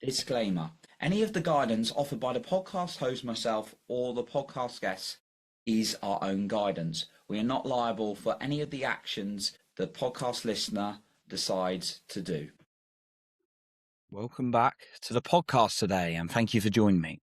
Disclaimer. Any of the guidance offered by the podcast host, myself, or the podcast guests is our own guidance. We are not liable for any of the actions the podcast listener decides to do. Welcome back to the podcast today, and thank you for joining me.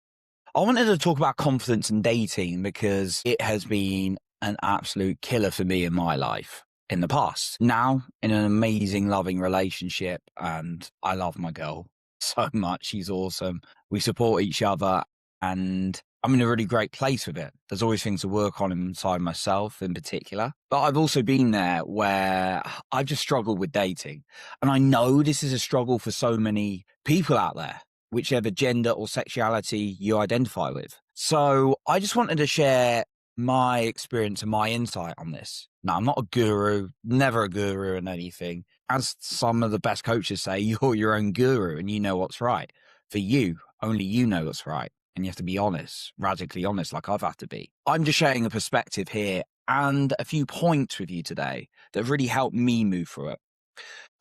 I wanted to talk about confidence and dating because it has been an absolute killer for me in my life in the past. Now, in an amazing, loving relationship, and I love my girl so much. She's awesome. We support each other, and I'm in a really great place with it. There's always things to work on inside myself in particular. But I've also been there where I've just struggled with dating. And I know this is a struggle for so many people out there, whichever gender or sexuality you identify with. So I just wanted to share my experience and my insight on this. Now, I'm not a guru, never a guru in anything. As some of the best coaches say, you're your own guru and you know what's right. For you, only you know what's right. And you have to be honest, radically honest, like I've had to be. I'm just sharing a perspective here and a few points with you today that have really helped me move through it.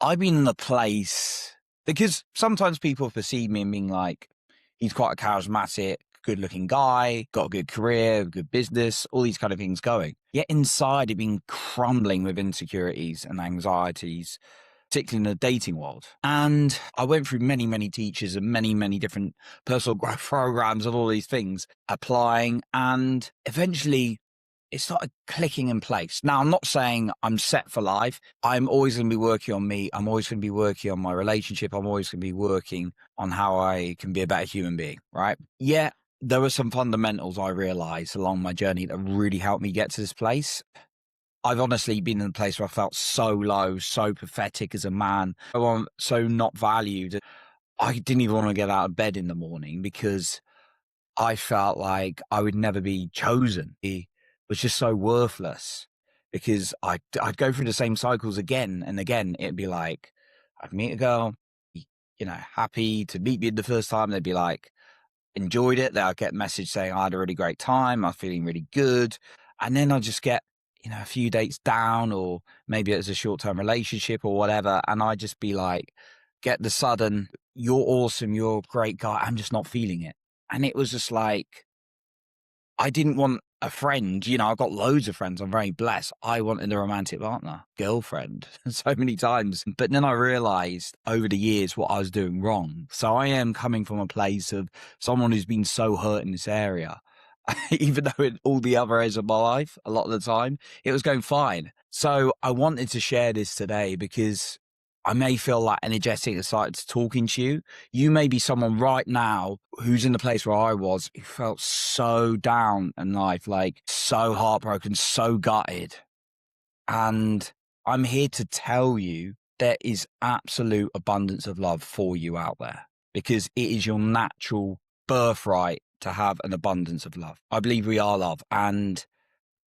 I've been in a place, because sometimes people perceive me and being like, he's quite a charismatic, good-looking guy, got a good career, good business, all these kind of things going. Yet inside, he'd been crumbling with insecurities and anxieties, particularly in the dating world. And I went through many, many teachers and many, many different personal growth programs and all these things, applying, and eventually it started clicking in place. Now, I'm not saying I'm set for life. I'm always going to be working on me. I'm always going to be working on my relationship. I'm always going to be working on how I can be a better human being, right? Yeah, there were some fundamentals I realized along my journey that really helped me get to this place. I've honestly been in a place where I felt so low, so pathetic as a man, so not valued. I didn't even want to get out of bed in the morning because I felt like I would never be chosen. It was just so worthless because I'd go through the same cycles again and again. It'd be like, I'd meet a girl, happy to meet me the first time. They'd be like, enjoyed it. Then I'd get a message saying I had a really great time. I'm feeling really good. And then I'd just get, a few dates down, or maybe it was a short-term relationship or whatever. And I'd just be like, get the sudden, you're awesome, you're a great guy. I'm just not feeling it. And it was just like, I didn't want a friend. I've got loads of friends. I'm very blessed. I wanted a romantic partner, girlfriend, so many times. But then I realized over the years what I was doing wrong. So I am coming from a place of someone who's been so hurt in this area. Even though in all the other areas of my life, a lot of the time, it was going fine. So I wanted to share this today because I may feel like energetic aside to talking to you. You may be someone right now who's in the place where I was, who felt so down in life, like so heartbroken, so gutted. And I'm here to tell you there is absolute abundance of love for you out there because it is your natural birthright to have an abundance of love. I believe we are love. And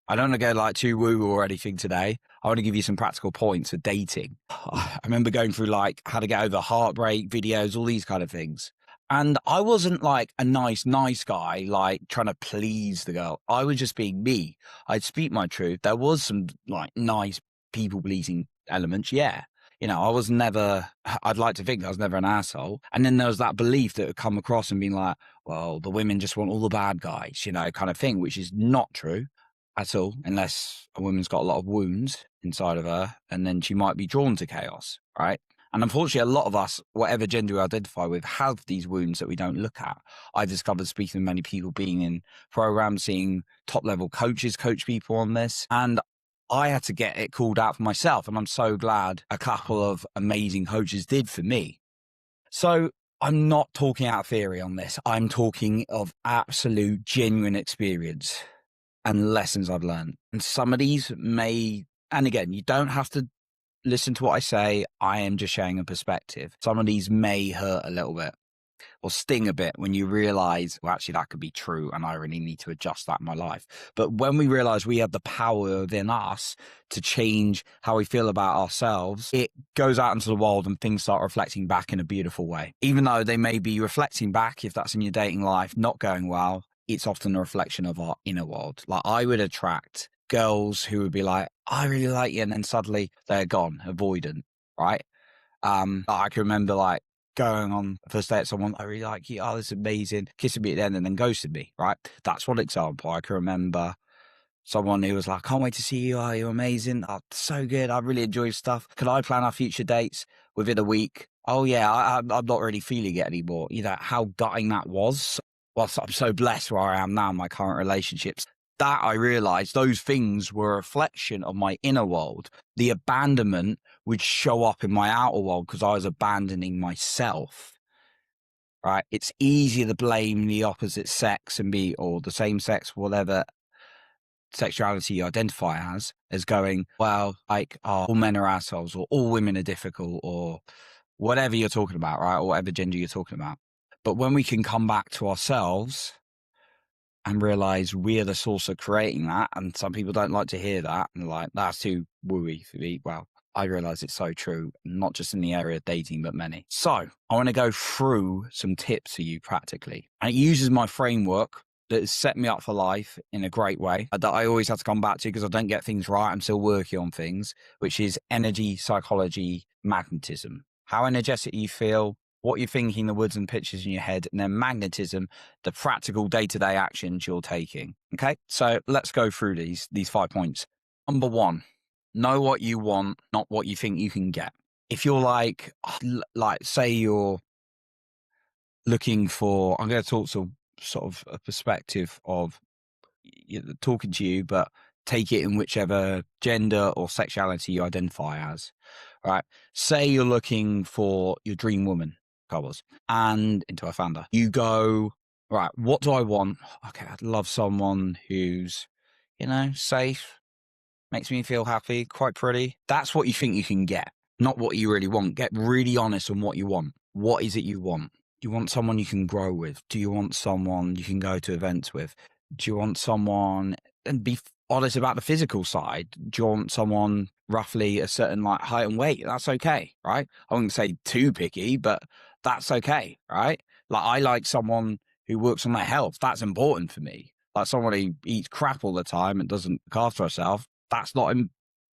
I don't want to go like too woo or anything today. I want to give you some practical points for dating. I remember going through like how to get over heartbreak videos, all these kind of things. And I wasn't like a nice guy, like trying to please the girl. I was just being me. I'd speak my truth. There was some like nice people pleasing elements. Yeah. I was never, I'd like to think I was never an asshole. And then there was that belief that would come across and being like, well, the women just want all the bad guys, kind of thing, which is not true at all, unless a woman's got a lot of wounds inside of her, and then she might be drawn to chaos, right? And unfortunately, a lot of us, whatever gender we identify with, have these wounds that we don't look at. I've discovered speaking to many people, being in programs, seeing top-level coaches coach people on this, and I had to get it called out for myself, and I'm so glad a couple of amazing coaches did for me. So I'm not talking out of theory on this. I'm talking of absolute, genuine experience and lessons I've learned. And some of these may, and again, you don't have to listen to what I say. I am just sharing a perspective. Some of these may hurt a little bit or sting a bit when you realize, well, actually, that could be true and I really need to adjust that in my life. But when we realize we have the power within us to change how we feel about ourselves, it goes out into the world and things start reflecting back in a beautiful way. Even though they may be reflecting back, if that's in your dating life, not going well, it's often a reflection of our inner world. Like I would attract girls who would be like, I really like you. And then suddenly they're gone, avoidant, right? I can remember like going on a first date at someone, I really like you, oh, this is amazing, kissing me at the end and then ghosted me, right? That's one example. I can remember someone who was like, can't wait to see you, oh, you're amazing, oh, so good, I really enjoy your stuff. Can I plan our future dates within a week? Oh yeah, I'm not really feeling it anymore. You know, how gutting that was. Whilst I'm so blessed where I am now in my current relationships, that I realized those things were a reflection of my inner world. The abandonment would show up in my outer world because I was abandoning myself. Right? It's easier to blame the opposite sex and be, or the same sex, whatever sexuality you identify as going, well, like, oh, all men are assholes, or all women are difficult, or whatever you're talking about, right? Or whatever gender you're talking about. But when we can come back to ourselves and realize we are the source of creating that, and some people don't like to hear that, and like, that's too wooey for me. Well, I realize it's so true, not just in the area of dating, but many. So I want to go through some tips for you practically. And it uses my framework that has set me up for life in a great way that I always have to come back to because I don't get things right. I'm still working on things, which is energy, psychology, magnetism. How energetic you feel, what you're thinking, the words and pictures in your head, and then magnetism, the practical day-to-day actions you're taking. Okay, so let's go through these 5 points. Number 1, know what you want, not what you think you can get. If you're like say you're looking for, I'm going to talk to sort of a perspective of talking to you, but take it in whichever gender or sexuality you identify as, right? Say you're looking for your dream woman, covers, and into a founder. You go, right, what do I want? Okay, I'd love someone who's, safe, makes me feel happy, quite pretty. That's what you think you can get, not what you really want. Get really honest on what you want. What is it you want? Do you want someone you can grow with? Do you want someone you can go to events with? Do you want someone, and be honest about the physical side? Do you want someone roughly a certain like height and weight? That's okay, right? I wouldn't say too picky, but that's okay, right? Like, I like someone who works on their health. That's important for me. Like, someone who eats crap all the time and doesn't look after herself. That's not,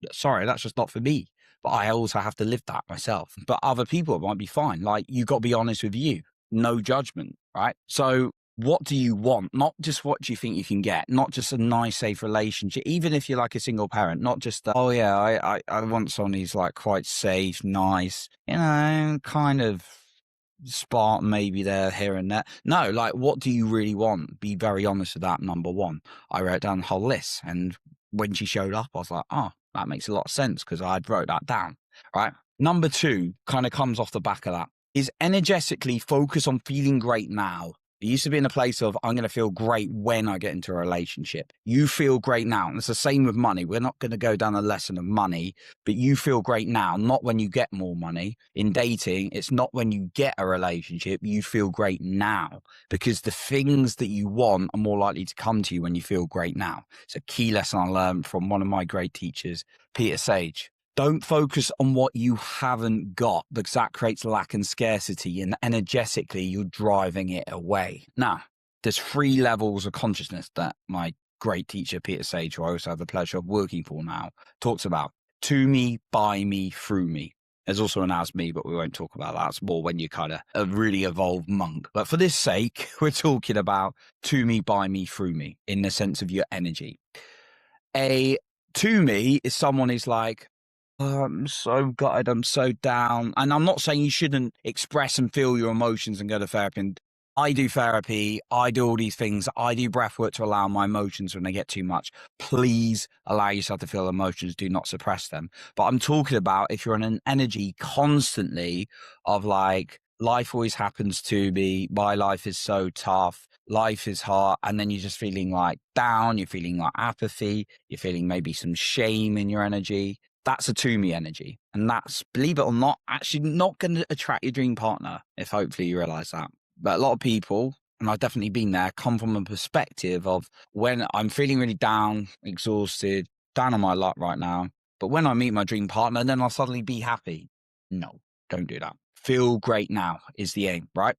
that's just not for me. But I also have to live that myself. But other people might be fine. Like, you got to be honest with you. No judgment, right? So what do you want? Not just what do you think you can get, not just a nice, safe relationship. Even if you're like a single parent, not just, oh yeah, I want someone who's like quite safe, nice, kind of Spartan maybe there, here and there. No, like, what do you really want? Be very honest with that. Number 1, I wrote down the whole list. And when she showed up, I was like, oh, that makes a lot of sense because I wrote that down, right? Number 2 kind of comes off the back of that is energetically focus on feeling great now. It used to be in a place of, I'm going to feel great when I get into a relationship. You feel great now. And it's the same with money. We're not going to go down a lesson of money, but you feel great now, not when you get more money. In dating, it's not when you get a relationship. You feel great now because the things that you want are more likely to come to you when you feel great now. It's a key lesson I learned from one of my great teachers, Peter Sage. Don't focus on what you haven't got because that creates lack and scarcity, and energetically you're driving it away. Now, there's 3 levels of consciousness that my great teacher, Peter Sage, who I also have the pleasure of working for now, talks about. To me, by me, through me. There's also an as me, but we won't talk about that. It's more when you're kind of a really evolved monk. But for this sake, we're talking about to me, by me, through me, in the sense of your energy. To me is someone who's like, oh, I'm so gutted, I'm so down. And I'm not saying you shouldn't express and feel your emotions and go to therapy. And I do therapy. I do all these things. I do breath work to allow my emotions when they get too much. Please allow yourself to feel emotions. Do not suppress them. But I'm talking about if you're in an energy constantly of like, life always happens to me. My life is so tough. Life is hard. And then you're just feeling like down. You're feeling like apathy. You're feeling maybe some shame in your energy. That's a to me energy. And that's, believe it or not, actually not going to attract your dream partner, if hopefully you realize that. But a lot of people, and I've definitely been there, come from a perspective of when I'm feeling really down, exhausted, down on my luck right now. But when I meet my dream partner, then I'll suddenly be happy. No, don't do that. Feel great now is the aim, right?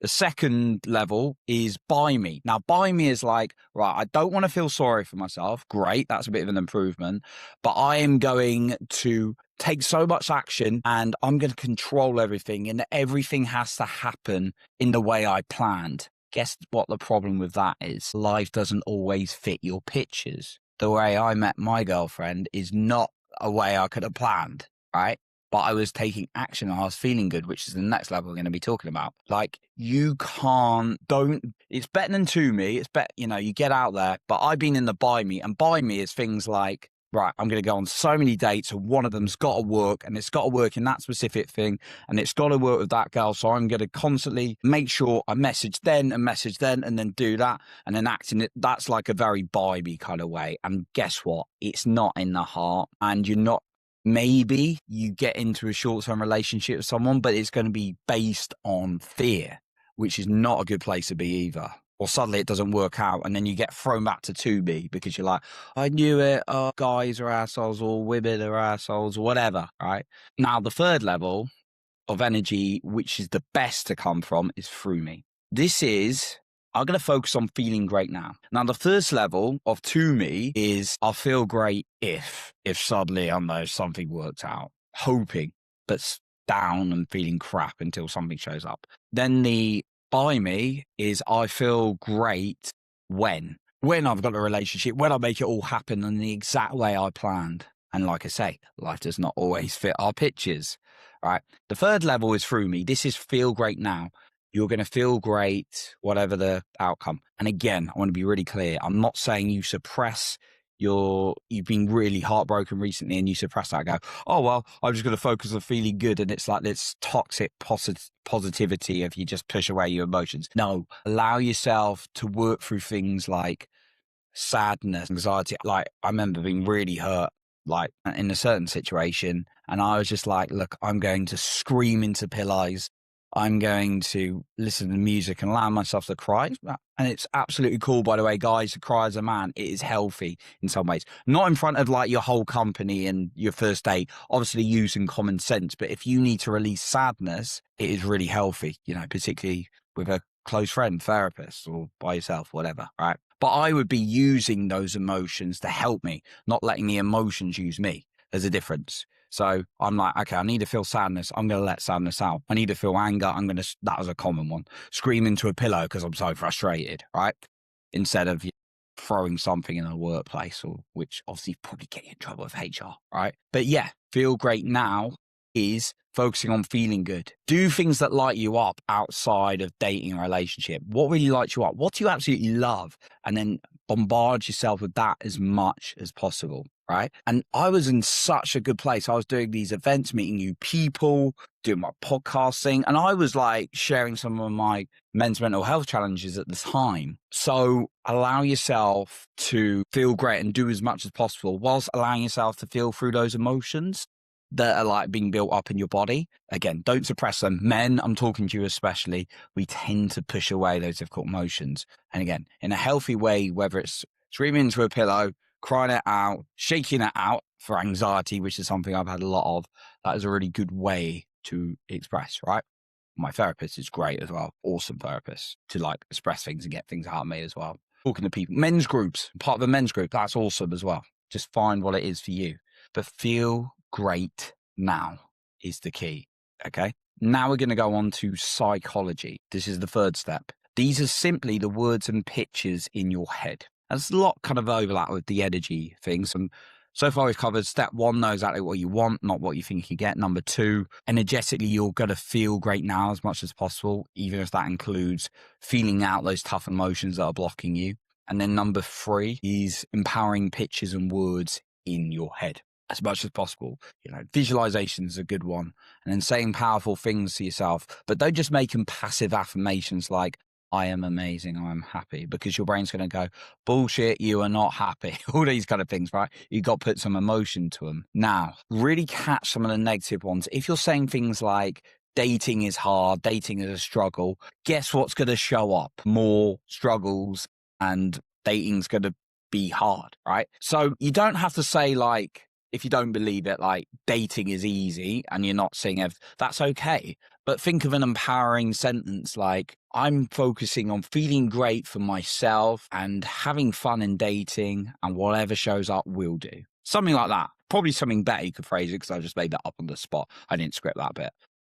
The second level is buy me. Now, buy me is like, right, I don't want to feel sorry for myself. Great. That's a bit of an improvement. But I am going to take so much action and I'm going to control everything, and everything has to happen in the way I planned. Guess what the problem with that is? Life doesn't always fit your pictures. The way I met my girlfriend is not a way I could have planned, right? But I was taking action and I was feeling good, which is the next level we're going to be talking about. Like, you it's better than to me. It's better, you get out there. But I've been in the buy me, and buy me is things like, right, I'm going to go on so many dates, and one of them's got to work, and it's got to work in that specific thing, and it's got to work with that girl. So I'm going to constantly make sure I message then, and then do that, and then acting it. That's like a very buy me kind of way. And guess what? It's not in the heart, and you're not. Maybe you get into a short-term relationship with someone, but it's going to be based on fear, which is not a good place to be either. Or suddenly it doesn't work out, and then you get thrown back to 2B because you're like, I knew it, guys are assholes, or women are assholes, or whatever, right? Now, the third level of energy, which is the best to come from, is through me. I'm going to focus on feeling great now. Now, the first level of to me is I'll feel great if suddenly, I don't know, something works out. Hoping, but down and feeling crap until something shows up. Then the by me is I feel great when I've got a relationship, when I make it all happen in the exact way I planned. And like I say, life does not always fit our pictures, right? The third level is through me. This is feel great now. You're going to feel great, whatever the outcome. And again, I want to be really clear. I'm not saying you suppress you've been really heartbroken recently and you suppress that and go, oh, well, I'm just going to focus on feeling good. And it's like this toxic positivity if you just push away your emotions. No, allow yourself to work through things like sadness, anxiety. Like, I remember being really hurt, like in a certain situation. And I was just like, look, I'm going to scream into pillows. I'm going to listen to music and allow myself to cry. And it's absolutely cool, by the way, guys, to cry as a man. It is healthy in some ways. Not in front of like your whole company and your first date, obviously using common sense. But if you need to release sadness, it is really healthy, particularly with a close friend, therapist, or by yourself, whatever, right? But I would be using those emotions to help me, not letting the emotions use me. There's a difference. So I'm like, okay, I need to feel sadness. I'm going to let sadness out. I need to feel anger. That was a common one. Scream into a pillow because I'm so frustrated, right? Instead of throwing something in a workplace, which obviously probably get you in trouble with HR, right? But yeah, feel great now is focusing on feeling good. Do things that light you up outside of dating a relationship. What really lights you up? What do you absolutely love? And then bombard yourself with that as much as possible, right? And I was in such a good place. I was doing these events, meeting new people, doing my podcasting, and I was like sharing some of my men's mental health challenges at the time. So allow yourself to feel great and do as much as possible whilst allowing yourself to feel through those emotions that are like being built up in your body. Again, don't suppress them. Men, I'm talking to you especially, we tend to push away those difficult emotions. And again, in a healthy way, whether it's screaming into a pillow, crying it out, shaking it out for anxiety, which is something I've had a lot of, that is a really good way to express, right? My therapist is great as well. Awesome therapist to like express things and get things out of me as well. Talking to people, men's groups, part of a men's group, that's awesome as well. Just find what it is for you. But feel great now is the key. Okay. Now we're going to go on to psychology. This is the third step. These are simply the words and pictures in your head. There's a lot kind of overlap with the energy things. And so far we've covered step one, know exactly what you want, not what you think you get. Number two, energetically, you're going to feel great now as much as possible, even if that includes feeling out those tough emotions that are blocking you. And then number three is empowering pictures and words in your head as much as possible. Visualization is a good one. And then saying powerful things to yourself, but don't just make them passive affirmations like, I am amazing, I am happy, because your brain's going to go, bullshit, you are not happy. All these kind of things, right? You've got to put some emotion to them. Now, really catch some of the negative ones. If you're saying things like, dating is hard, dating is a struggle, guess what's going to show up? More struggles, and dating's going to be hard, right? So you don't have to say like, if you don't believe it, like dating is easy and you're not seeing that's okay. But think of an empowering sentence like, I'm focusing on feeling great for myself and having fun in dating, and whatever shows up will do. Something like that. Probably something better you could phrase it, because I just made that up on the spot. I didn't script that bit.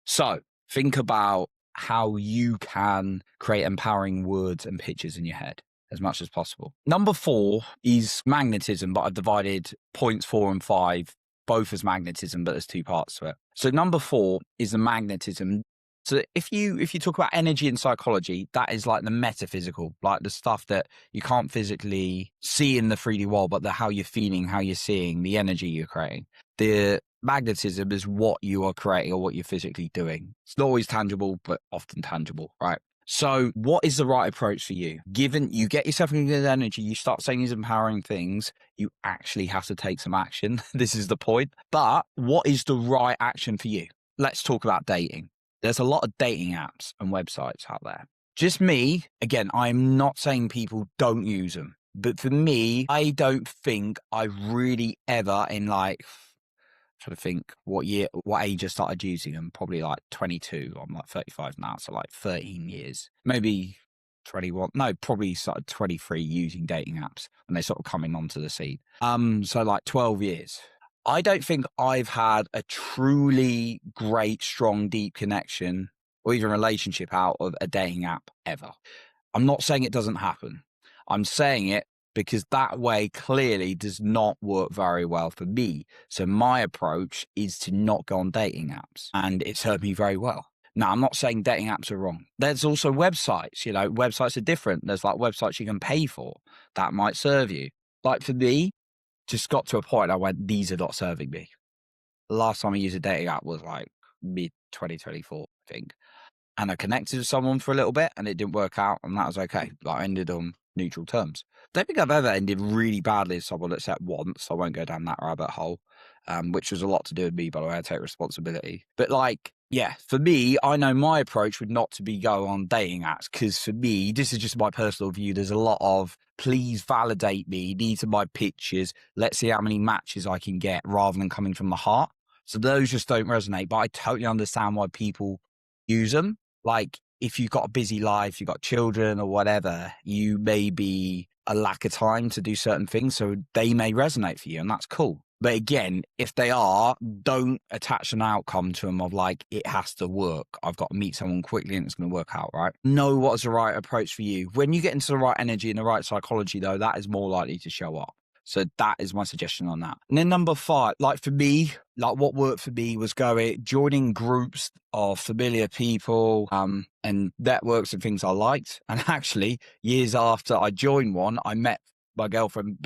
So think about how you can create empowering words and pictures in your head as much as possible. Number 4 is magnetism, but I've divided points 4 and 5 both as magnetism, but there's 2 parts to it. So number 4 is the magnetism. So if you talk about energy and psychology, that is like the metaphysical, like the stuff that you can't physically see in the 3D world, but how you're feeling, how you're seeing, the energy you're creating. The magnetism is what you are creating or what you're physically doing. It's not always tangible, but often tangible, right? So what is the right approach for you? Given you get yourself in good energy, you start saying these empowering things, you actually have to take some action. This is the point. But what is the right action for you? Let's talk about dating. There's a lot of dating apps and websites out there. Just me, again, I'm not saying people don't use them. But for me, I don't think I really ever in like, trying to think what age I started using them. Probably like 22. I'm like 35 now, so like 13 years, maybe 21. No, probably started 23 using dating apps when they sort of coming onto the scene. So like 12 years. I don't think I've had a truly great, strong, deep connection or even relationship out of a dating app ever. I'm not saying it doesn't happen. I'm saying it because that way clearly does not work very well for me. So my approach is to not go on dating apps, and it's served me very well. Now, I'm not saying dating apps are wrong. There's also websites, websites are different. There's like websites you can pay for that might serve you. Like for me, just got to a point I went, these are not serving me. The last time I used a dating app was like mid 2024, I think. And I connected with someone for a little bit and it didn't work out, and that was okay. Like I ended on neutral terms. Don't think I've ever ended really badly with someone except once. I won't go down that rabbit hole, which was a lot to do with me, by the way. I take responsibility. But like, yeah, for me, I know my approach would not to be go on dating apps, because for me, this is just my personal view. There's a lot of please validate me, these are my pictures, let's see how many matches I can get, rather than coming from the heart. So those just don't resonate. But I totally understand why people use them. Like if you've got a busy life, you've got children or whatever, you may be a lack of time to do certain things. So they may resonate for you, and that's cool. But again, if they are, don't attach an outcome to them of like, it has to work. I've got to meet someone quickly and it's going to work out, right? Know what's the right approach for you. When you get into the right energy and the right psychology, though, that is more likely to show up. So that is my suggestion on that. And then number 5, like for me, like what worked for me was joining groups of familiar people and networks and things I liked. And actually, years after I joined one, I met my girlfriend,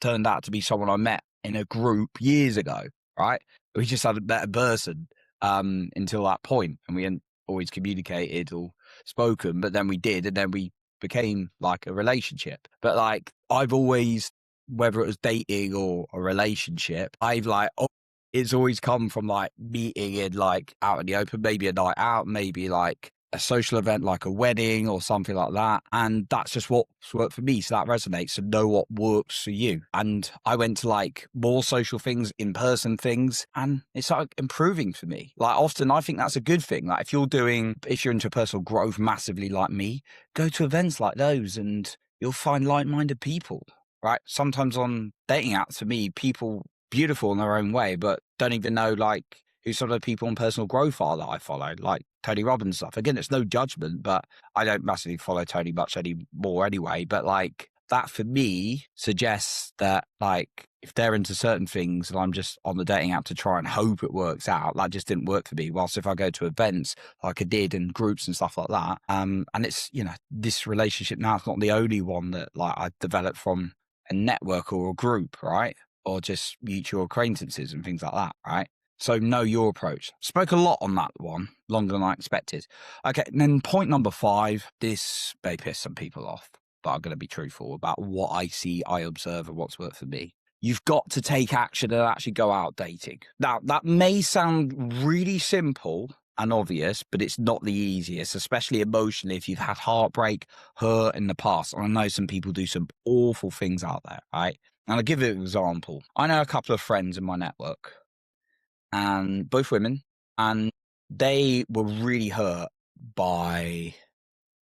turned out to be someone I met in a group years ago, right? We just hadn't met a person until that point, and we hadn't always communicated or spoken, but then we did, and then we became like a relationship. But like I've always, whether it was dating or a relationship, it's always come from like meeting in like out in the open, maybe a night out, maybe like a social event like a wedding or something like that. And that's just what's worked for me. So that resonates. So know what works for you. And I went to like more social things, in-person things, and it's like improving for me. Like often I think that's a good thing. Like if you're into personal growth massively like me, go to events like those and you'll find like-minded people, right? Sometimes on dating apps, for me, people beautiful in their own way, but don't even know like who sort of people on personal growth are that I follow, like Tony Robbins stuff. Again, it's no judgment, but I don't massively follow Tony much anymore anyway. But like that for me suggests that like if they're into certain things and I'm just on the dating app to try and hope it works out, that just didn't work for me. Whilst if I go to events like I did and groups and stuff like that, and it's, this relationship now is not the only one that like I developed from a network or a group, right? Or just mutual acquaintances and things like that, right? So know your approach. Spoke a lot on that one, longer than I expected. Okay, and then point number 5, this may piss some people off, but I'm going to be truthful about what I see, I observe, and what's worked for me. You've got to take action and actually go out dating. Now, that may sound really simple and obvious, but it's not the easiest, especially emotionally if you've had heartbreak, hurt in the past. And I know some people do some awful things out there, right? And I'll give you an example. I know a couple of friends in my network, and both women, and they were really hurt by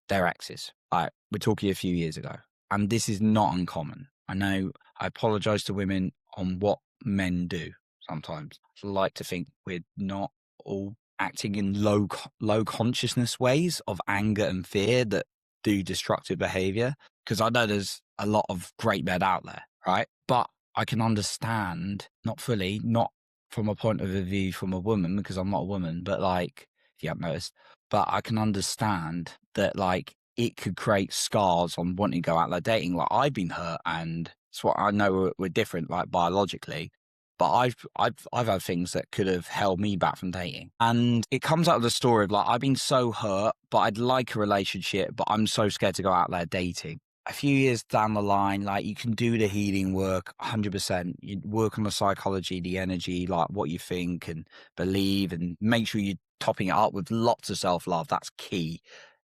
their exes. We're talking a few years ago, and this is not uncommon. I know. I apologize to women on what men do sometimes. I like to think we're not all acting in low consciousness ways of anger and fear that do destructive behavior, because I know there's a lot of great men out there, right? But I can understand, not fully, not from a point of view from a woman, because I'm not a woman, but like, if you haven't noticed, but I can understand that like it could create scars on wanting to go out there dating. Like I've been hurt, and it's what I know we're different, like biologically, but I've had things that could have held me back from dating. And it comes out of the story of like, I've been so hurt, but I'd like a relationship, but I'm so scared to go out there dating. A few years down the line, like you can do the healing work 100%. You work on the psychology, the energy, like what you think and believe, and make sure you're topping it up with lots of self-love. That's key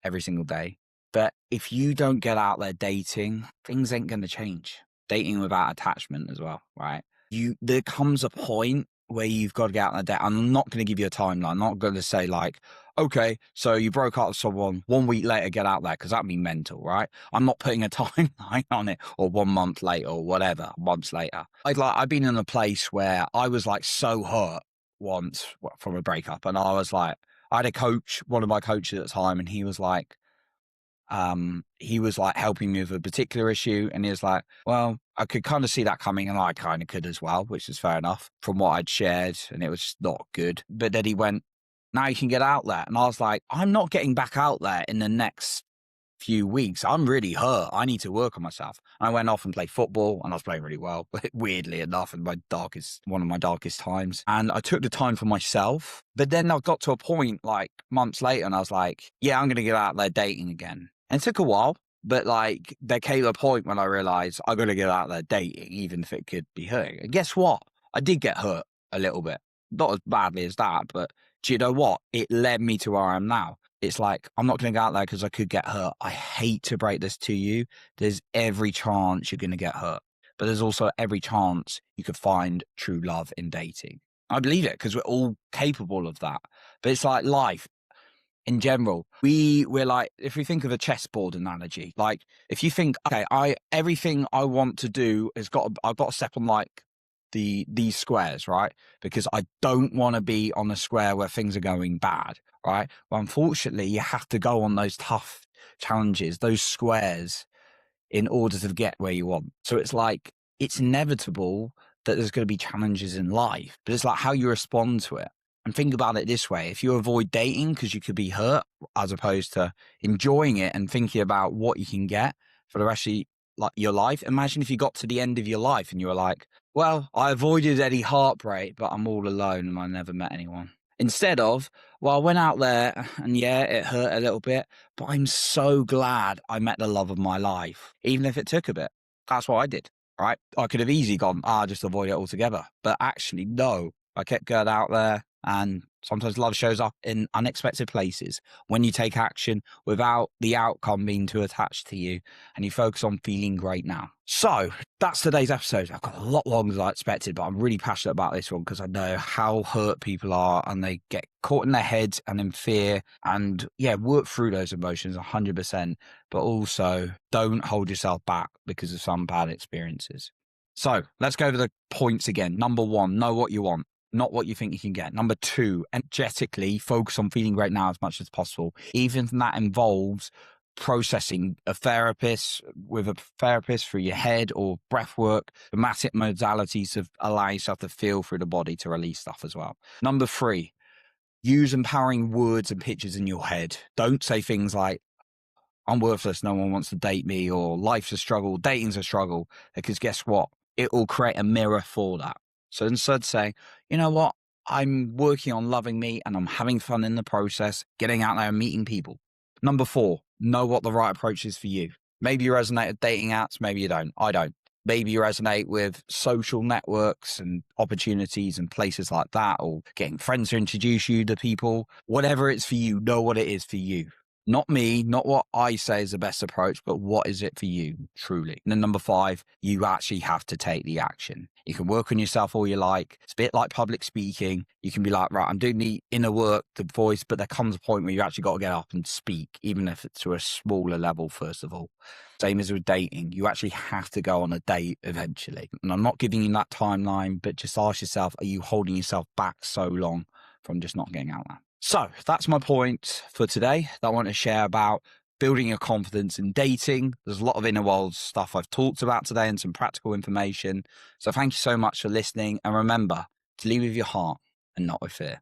every single day. But if you don't get out there dating, things ain't going to change. Dating without attachment as well, right? There comes a point where you've got to get out there date. I'm not going to give you a timeline. I'm not going to say like, okay, so you broke up with someone 1 week later, get out there, because that'd be mental, right? I'm not putting a timeline on it, or 1 month later, or whatever, months later. I've been in a place where I was like so hurt once from a breakup, and I was like, I had a coach, one of my coaches at the time, and he was like helping me with a particular issue, and he was like, well, I could kind of see that coming, and I kind of could as well, which is fair enough from what I'd shared, and it was not good. But then he went, now you can get out there. And I was like, I'm not getting back out there in the next few weeks. I'm really hurt. I need to work on myself. And I went off and played football, and I was playing really well, weirdly enough, in one of my darkest times. And I took the time for myself. But then I got to a point like months later, and I was like, yeah, I'm going to get out there dating again. And it took a while, but like there came a point when I realized I got to get out there dating, even if it could be hurting. And guess what? I did get hurt a little bit. Not as badly as that, but do you know what? It led me to where I am now. It's like, I'm not going to go out there because I could get hurt. I hate to break this to you. There's every chance you're going to get hurt, but there's also every chance you could find true love in dating. I believe it, because we're all capable of that. But it's like life in general. We're like, if we think of a chessboard analogy, like if you think, okay, everything I want to do I've got to step on like these squares, right? Because I don't want to be on a square where things are going bad, right? Well, unfortunately, you have to go on those tough challenges, those squares, in order to get where you want. So it's like, it's inevitable that there's going to be challenges in life, but it's like how you respond to it. And think about it this way. If you avoid dating because you could be hurt, as opposed to enjoying it and thinking about what you can get for the rest of like your life. Imagine if you got to the end of your life and you were like, well, I avoided any heartbreak, but I'm all alone and I never met anyone. Instead of, well, I went out there and yeah, it hurt a little bit, but I'm so glad I met the love of my life, even if it took a bit. That's what I did, right? I could have easily gone, just avoid it altogether. But actually, no, I kept going out there. And sometimes love shows up in unexpected places when you take action without the outcome being too attached to you, and you focus on feeling great now. So that's today's episode. I've got a lot longer than I expected, but I'm really passionate about this one because I know how hurt people are, and they get caught in their heads and in fear, and work through those emotions 100%, but also don't hold yourself back because of some bad experiences. So let's go over the points again. Number 1, know what you want, not what you think you can get. Number 2, energetically focus on feeling great now as much as possible. Even if that involves processing with a therapist through your head, or breath work, somatic modalities to allow yourself to feel through the body to release stuff as well. Number 3, use empowering words and pictures in your head. Don't say things like, I'm worthless, no one wants to date me, or life's a struggle, dating's a struggle, because guess what? It will create a mirror for that. So instead say, you know what? I'm working on loving me and I'm having fun in the process, getting out there and meeting people. Number 4, know what the right approach is for you. Maybe you resonate with dating apps, maybe you don't. I don't. Maybe you resonate with social networks and opportunities and places like that, or getting friends to introduce you to people. Whatever it's for you, know what it is for you. Not me, not what I say is the best approach, but what is it for you, truly? And then number 5, you actually have to take the action. You can work on yourself all you like. It's a bit like public speaking. You can be like, right, I'm doing the inner work, the voice, but there comes a point where you actually got to get up and speak, even if it's to a smaller level, first of all. Same as with dating. You actually have to go on a date eventually. And I'm not giving you that timeline, but just ask yourself, are you holding yourself back so long from just not getting out there? So that's my point for today that I want to share about building your confidence in dating. There's a lot of inner world stuff I've talked about today and some practical information. So thank you so much for listening. And remember to lead with your heart and not with fear.